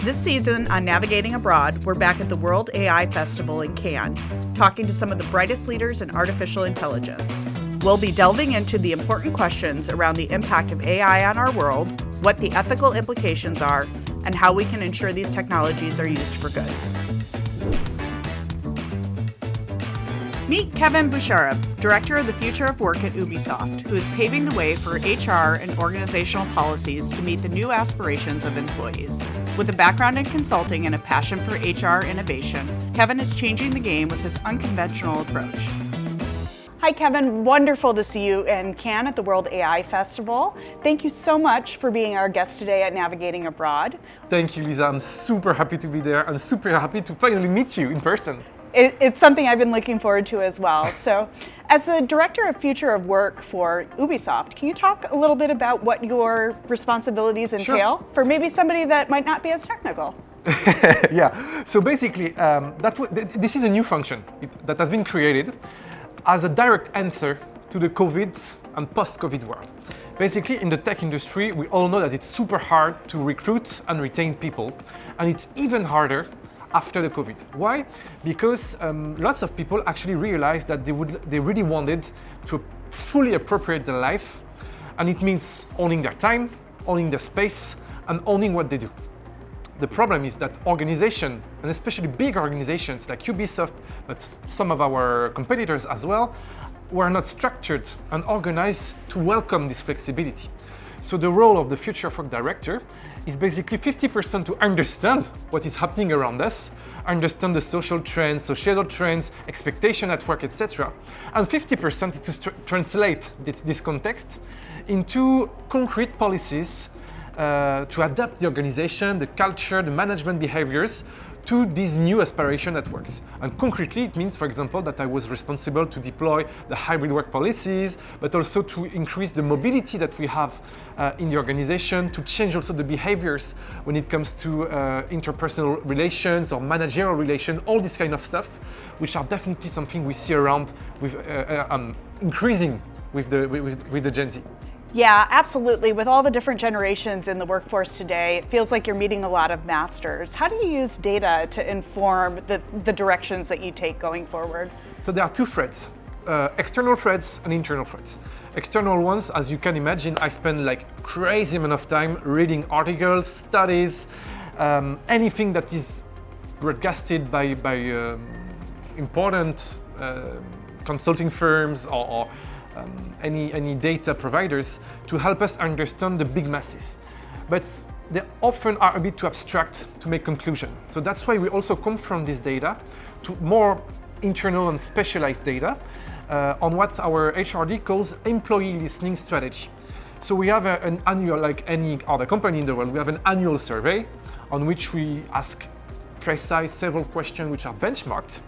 This season on Navigating Abroad, we're back at the World AI Festival in Cannes, talking to some of the brightest leaders in artificial intelligence. We'll be delving into the important questions around the impact of AI on our world, what the ethical implications are, and how we can ensure these technologies are used for good. Meet Kévin Bouchareb, Director of the Future of Work at Ubisoft, who is paving the way for HR and organizational policies to meet the new aspirations of employees. With a background in consulting and a passion for HR innovation, Kévin is changing the game with his unconventional approach. Hi, Kévin. Wonderful to see you in Cannes at the World AI Festival. Thank you so much for being our guest today at Navigating Abroad. Thank you, Lisa. I'm super happy to be there and super happy to finally meet you in person. It's something I've been looking forward to as well. So, as the Director of Future of Work for Ubisoft, can you talk a little bit about what your responsibilities entail? Sure. For maybe somebody that might not be as technical? Yeah, so basically, this is a new function that has been created as a direct answer to the COVID and post-COVID world. Basically, in the tech industry, we all know that it's super hard to recruit and retain people, and it's even harder after the COVID. Why? Because lots of people actually realized that they really wanted to fully appropriate their life, and it means owning their time, owning their space, and owning what they do. The problem is that organizations, and especially big organizations like Ubisoft, but some of our competitors as well, were not structured and organized to welcome this flexibility. So the role of the Future of Work Director is basically 50% to understand what is happening around us, understand the social trends, societal trends, expectation at work, etc. And 50% is to translate this context into concrete policies to adapt the organization, the culture, the management behaviors to these new aspirations that works. And concretely, it means, for example, that I was responsible to deploy the hybrid work policies, but also to increase the mobility that we have in the organization, to change also the behaviors when it comes to interpersonal relations or managerial relations, all this kind of stuff, which are definitely something we see around with increasing with the Gen Z. Yeah, absolutely. With all the different generations in the workforce today, it feels like you're meeting a lot of masters. How do you use data to inform the directions that you take going forward? So there are two threads, external threads and internal threads. External ones, as you can imagine, I spend like crazy amount of time reading articles, studies, anything that is broadcasted by important consulting firms or any data providers to help us understand the big masses. But they often are a bit too abstract to make conclusion. So that's why we also come from this data to more internal and specialized data on what our HRD calls employee listening strategy. So we have an annual, like any other company in the world, we have an annual survey on which we ask precise several questions which are benchmarked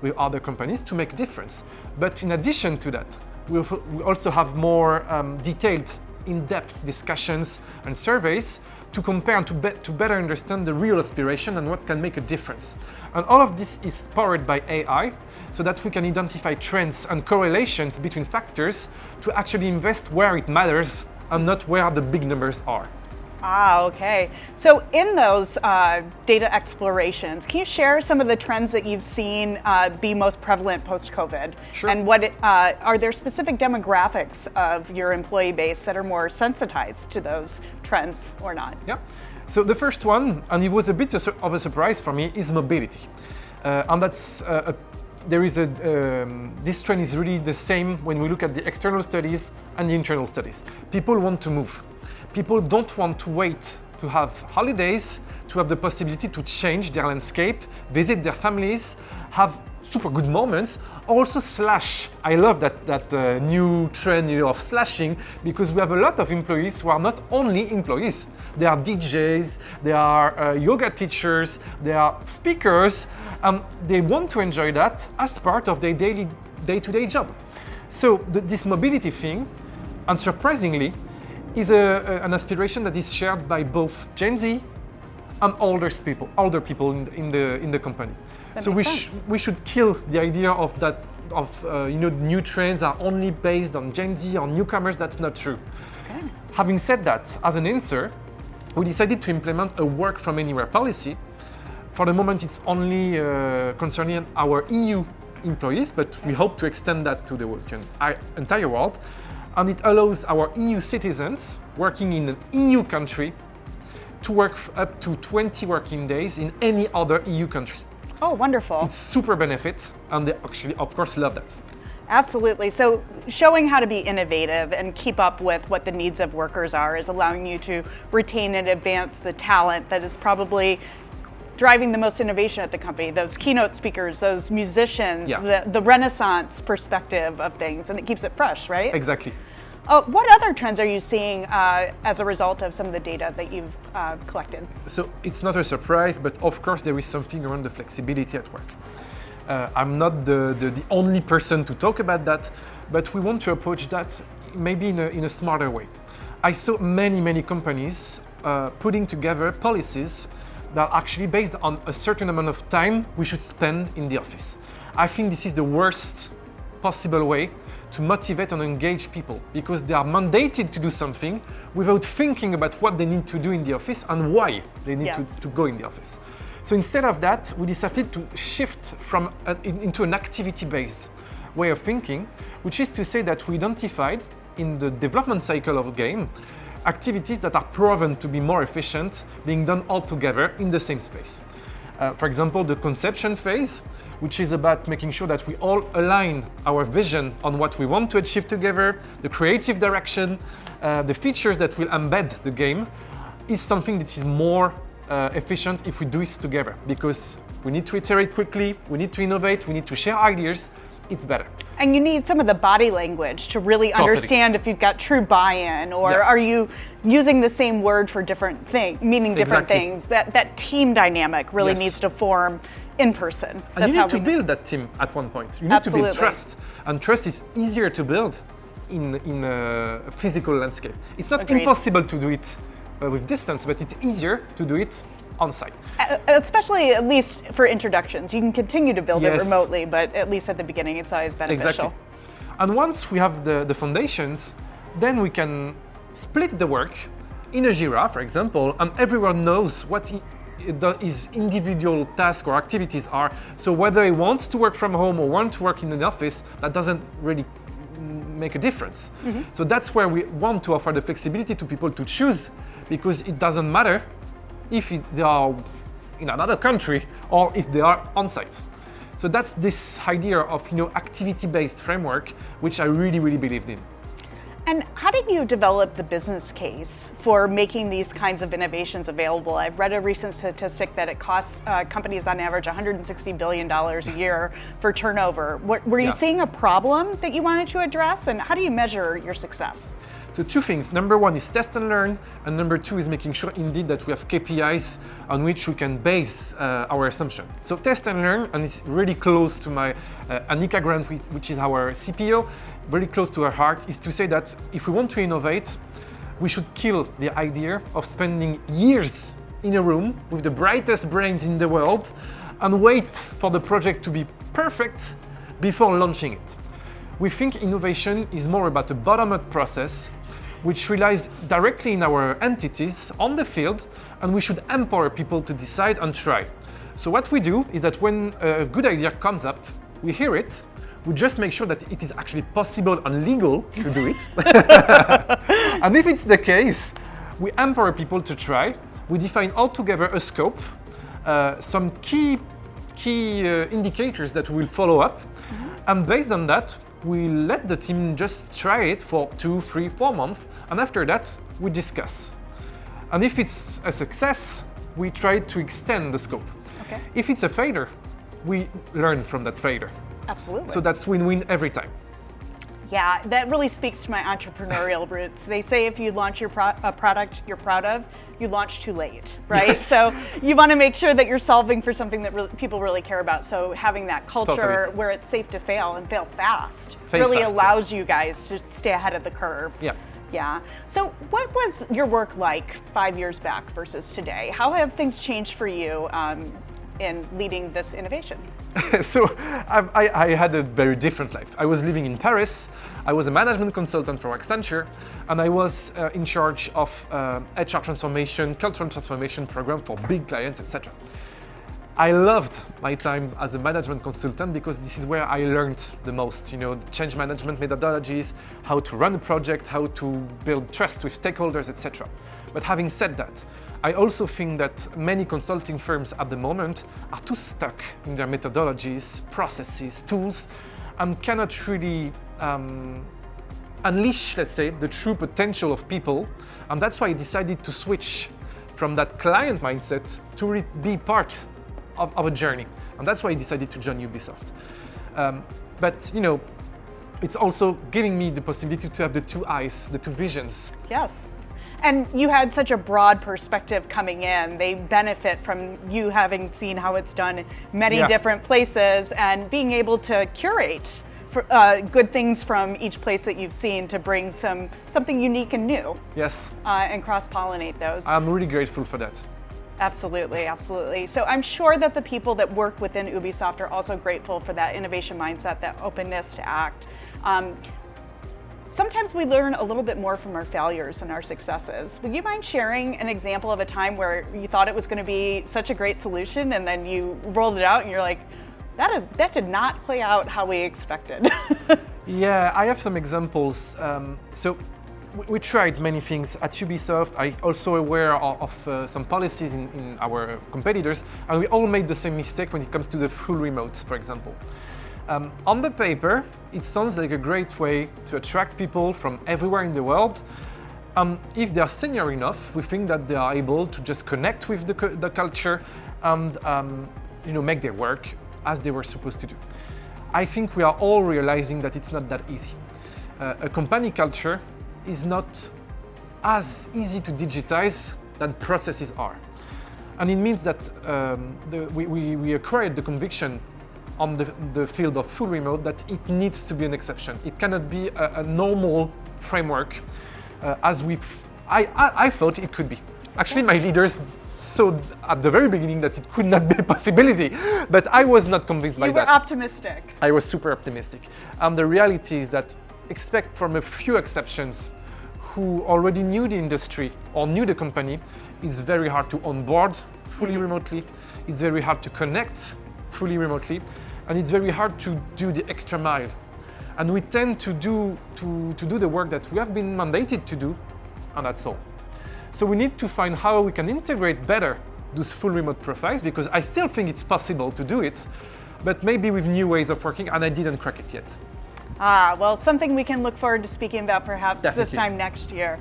with other companies to make a difference. But in addition to that, we also have more detailed, in-depth discussions and surveys to compare and to better understand the real aspiration and what can make a difference. And all of this is powered by AI, so that we can identify trends and correlations between factors to actually invest where it matters and not where the big numbers are. Ah, okay. So in those data explorations, can you share some of the trends that you've seen be most prevalent post-COVID? Sure. And what are there specific demographics of your employee base that are more sensitized to those trends or not? Yeah. So the first one, and it was a bit of a surprise for me, is mobility. And that's this trend is really the same when we look at the external studies and the internal studies. People want to move. People don't want to wait to have holidays, to have the possibility to change their landscape, visit their families, have super good moments, also slash. I love that new trend of slashing, because we have a lot of employees who are not only employees. They are DJs, they are yoga teachers, they are speakers, and they want to enjoy that as part of their daily day-to-day job. So this mobility thing, unsurprisingly, is an aspiration that is shared by both Gen Z and older people in the company. That so we should kill the idea of that new trends are only based on Gen Z or newcomers. That's not true. Okay. Having said that, as an answer, we decided to implement a work from anywhere policy. For the moment, it's only concerning our EU employees, but we hope to extend that to the entire world. And it allows our EU citizens working in an EU country to work up to 20 working days in any other EU country. Oh, wonderful. It's super benefit, and they actually, of course, love that. Absolutely. So showing how to be innovative and keep up with what the needs of workers are is allowing you to retain and advance the talent that is probably driving the most innovation at the company, those keynote speakers, those musicians, the Renaissance perspective of things, and it keeps it fresh, right? Exactly. What other trends are you seeing as a result of some of the data that you've collected? So it's not a surprise, but of course there is something around the flexibility at work. I'm not the only person to talk about that, but we want to approach that maybe in a smarter way. I saw many companies putting together policies that are actually based on a certain amount of time we should spend in the office. I think this is the worst possible way to motivate and engage people, because they are mandated to do something without thinking about what they need to do in the office and why they need to go in the office. So instead of that, we decided to shift into an activity-based way of thinking, which is to say that we identified in the development cycle of a game activities that are proven to be more efficient being done all together in the same space. For example, the conception phase, which is about making sure that we all align our vision on what we want to achieve together, the creative direction, the features that will embed the game, is something that is more efficient if we do this together, because we need to iterate quickly, we need to innovate, we need to share ideas. It's better. And you need some of the body language to really understand if you've got true buy-in, or are you using the same word for different things, meaning different things. That team dynamic really needs to form in person. And you need to build that team at one point. You need to build trust. And trust is easier to build in a physical landscape. It's not impossible to do it with distance, but it's easier to do it on site. Especially, at least for introductions. You can continue to build it remotely, but at least at the beginning, it's always beneficial. Exactly. And once we have the foundations, then we can split the work in a Jira, for example, and everyone knows what his individual tasks or activities are. So whether he wants to work from home or want to work in an office, that doesn't really make a difference. So that's where we want to offer the flexibility to people to choose, because it doesn't matter if they are in another country or if they are on site. So that's this idea of activity-based framework, which I really believed in. And how did you develop the business case for making these kinds of innovations available? I've read a recent statistic that it costs companies on average $160 billion a year for turnover. Were you seeing a problem that you wanted to address, and how do you measure your success? So two things. Number one is test and learn, and number two is making sure indeed that we have KPIs on which we can base our assumption. So test and learn, and it's really close to my Annika Grant, which is our CPO, very close to her heart, is to say that if we want to innovate, we should kill the idea of spending years in a room with the brightest brains in the world and wait for the project to be perfect before launching it. We think innovation is more about a bottom-up process which relies directly in our entities on the field, and we should empower people to decide and try. So what we do is that when a good idea comes up, we hear it, we just make sure that it is actually possible and legal to do it. And if it's the case, we empower people to try. We define altogether a scope, some key indicators that we will follow up, and based on that, we let the team just try it for 2, 3, 4 months, and after that, we discuss. And if it's a success, we try to extend the scope. Okay. If it's a failure, we learn from that failure. Absolutely. So that's win-win every time. Yeah, that really speaks to my entrepreneurial roots. They say if you launch a product you're proud of, you launch too late, right? Yes. So you want to make sure that you're solving for something that people really care about. So having that culture where it's safe to fail and fail fast really allows you guys to stay ahead of the curve. Yeah. Yeah. So what was your work like 5 years back versus today? How have things changed for you in leading this innovation? So I had a very different life. I was living in Paris. I was a management consultant for Accenture, and I was in charge of HR transformation, cultural transformation program for big clients, etc. I loved my time as a management consultant because this is where I learned the most, the change management methodologies, how to run a project, how to build trust with stakeholders, etc. But having said that, I also think that many consulting firms at the moment are too stuck in their methodologies, processes, tools, and cannot really unleash, let's say, the true potential of people. And that's why I decided to switch from that client mindset to be part of a journey. And that's why I decided to join Ubisoft. But it's also giving me the possibility to have the two eyes, the two visions. Yes. And you had such a broad perspective coming in. They benefit from you having seen how it's done in many different places and being able to curate good things from each place that you've seen to bring something unique and new. Yes. And cross-pollinate those. I'm really grateful for that. Absolutely, absolutely. So I'm sure that the people that work within Ubisoft are also grateful for that innovation mindset, that openness to act. Sometimes we learn a little bit more from our failures and our successes. Would you mind sharing an example of a time where you thought it was going to be such a great solution and then you rolled it out and you're like, that did not play out how we expected? Yeah, I have some examples. So we tried many things at Ubisoft. I'm also aware of some policies in our competitors, and we all made the same mistake when it comes to the full remote, for example. On the paper, it sounds like a great way to attract people from everywhere in the world. If they are senior enough, we think that they are able to just connect with the culture and make their work as they were supposed to do. I think we are all realizing that it's not that easy. A company culture is not as easy to digitize than processes are. And it means that we acquired the conviction on the field of full remote that it needs to be an exception. It cannot be a normal framework as I thought it could be. Actually, my leaders saw at the very beginning that it could not be a possibility, but I was not convinced by that. You were optimistic. I was super optimistic. And the reality is that except from a few exceptions who already knew the industry or knew the company, it's very hard to onboard fully remotely, it's very hard to connect fully remotely, and it's very hard to do the extra mile. And we tend to do the work that we have been mandated to do, and that's all. So we need to find how we can integrate better those full remote profiles, because I still think it's possible to do it, but maybe with new ways of working, and I didn't crack it yet. Well, something we can look forward to speaking about perhaps this time next year.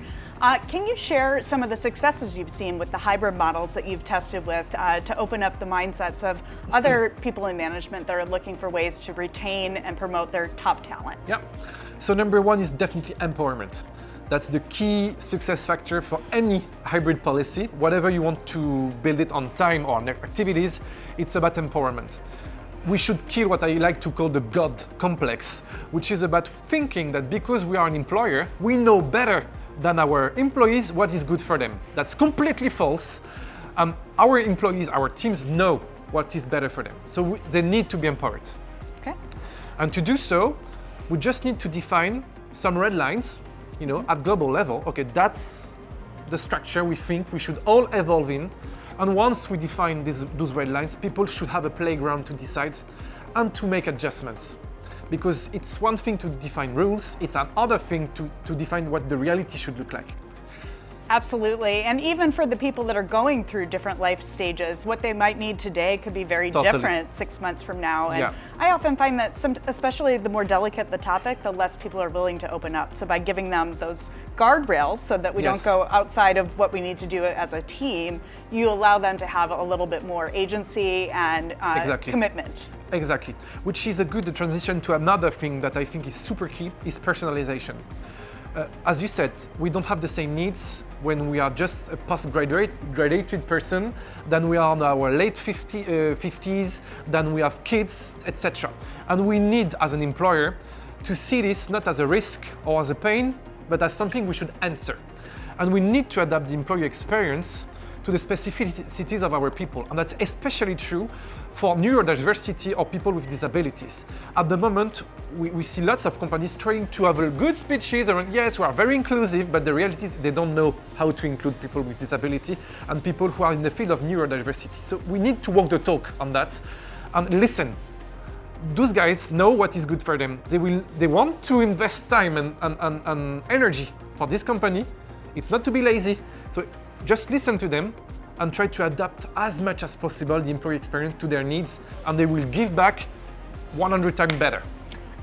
Can you share some of the successes you've seen with the hybrid models that you've tested with to open up the mindsets of other people in management that are looking for ways to retain and promote their top talent? Yeah. So number one is definitely empowerment. That's the key success factor for any hybrid policy. Whatever you want to build it on time or on activities, it's about empowerment. We should kill what I like to call the God complex, which is about thinking that because we are an employer, we know better than our employees what is good for them. That's completely false. Our employees, our teams know what is better for them. So they need to be empowered. Okay. And to do so, we just need to define some red lines, at global level. Okay, that's the structure we think we should all evolve in. And once we define those red lines, people should have a playground to decide and to make adjustments. Because it's one thing to define rules, it's another thing to define what the reality should look like. Absolutely, and even for the people that are going through different life stages, what they might need today could be very different 6 months from now. And I often find that especially the more delicate the topic, the less people are willing to open up. So by giving them those guardrails so that we don't go outside of what we need to do as a team, you allow them to have a little bit more agency and commitment. Exactly, which is a good transition to another thing that I think is super key, is personalization. As you said, we don't have the same needs when we are just a post-graduated person than we are in our late 50s, than we have kids, etc. And we need, as an employer, to see this not as a risk or as a pain, but as something we should answer. And we need to adapt the employee experience to the specificities of our people. And that's especially true for neurodiversity or people with disabilities. At the moment, we see lots of companies trying to have a good speeches around, yes, we are very inclusive, but the reality is they don't know how to include people with disability and people who are in the field of neurodiversity. So we need to walk the talk on that and listen. Those guys know what is good for them. They want to invest time and energy for this company. It's not to be lazy. So just listen to them and try to adapt as much as possible the employee experience to their needs, and they will give back 100 times better.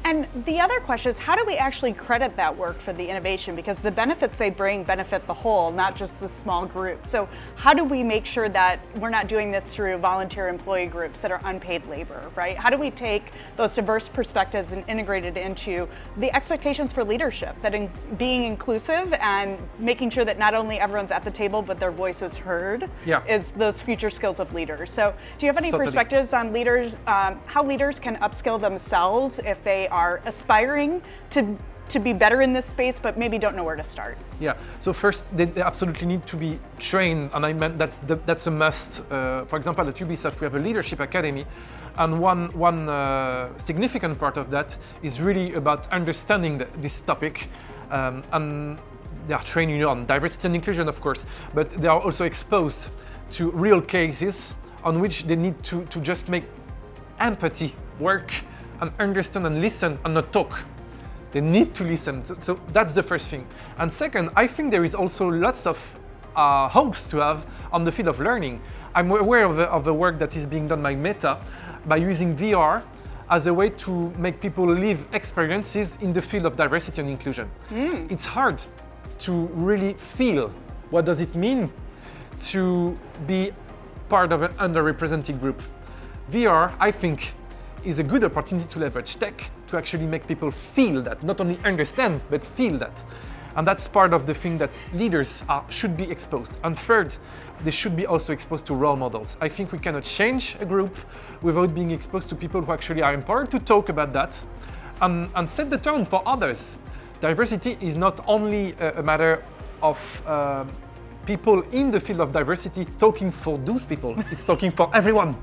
And the other question is, how do we actually credit that work for the innovation? Because the benefits they bring benefit the whole, not just the small group. So how do we make sure that we're not doing this through volunteer employee groups that are unpaid labor, right? How do we take those diverse perspectives and integrate it into the expectations for leadership, that being inclusive and making sure that not only everyone's at the table, but their voice is heard, is those future skills of leaders. So do you have any perspectives on leaders, how leaders can upskill themselves if they are aspiring to be better in this space, but maybe don't know where to start? Yeah, so first, they absolutely need to be trained, and I meant that's a must. For example, at Ubisoft, we have a leadership academy, and one significant part of that is really about understanding this topic, and they are trained on diversity and inclusion, of course, but they are also exposed to real cases on which they need to just make empathy work and understand and listen and not talk. They need to listen. So that's the first thing. And second, I think there is also lots of hopes to have on the field of learning. I'm aware of the work that is being done by Meta by using VR as a way to make people live experiences in the field of diversity and inclusion. It's hard to really feel what does it mean to be part of an underrepresented group. VR, I think, is a good opportunity to leverage tech to actually make people feel that, not only understand, but feel that. And that's part of the thing that leaders should be exposed. And third, they should be also exposed to role models. I think we cannot change a group without being exposed to people who actually are empowered to talk about that and set the tone for others. Diversity is not only a matter of people in the field of diversity talking for those people. It's talking for everyone.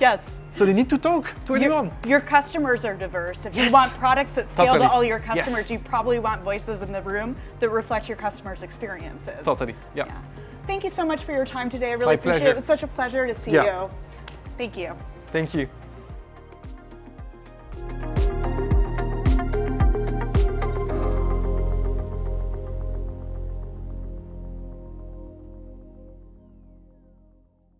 Yes. So they need to talk to anyone. Your customers are diverse. If you want products that scale to all your customers, Yes. you probably want voices in the room that reflect your customers' experiences. Totally, yeah. Thank you so much for your time today. I really My appreciate pleasure. it. It was such a pleasure to see you. Thank you. Thank you.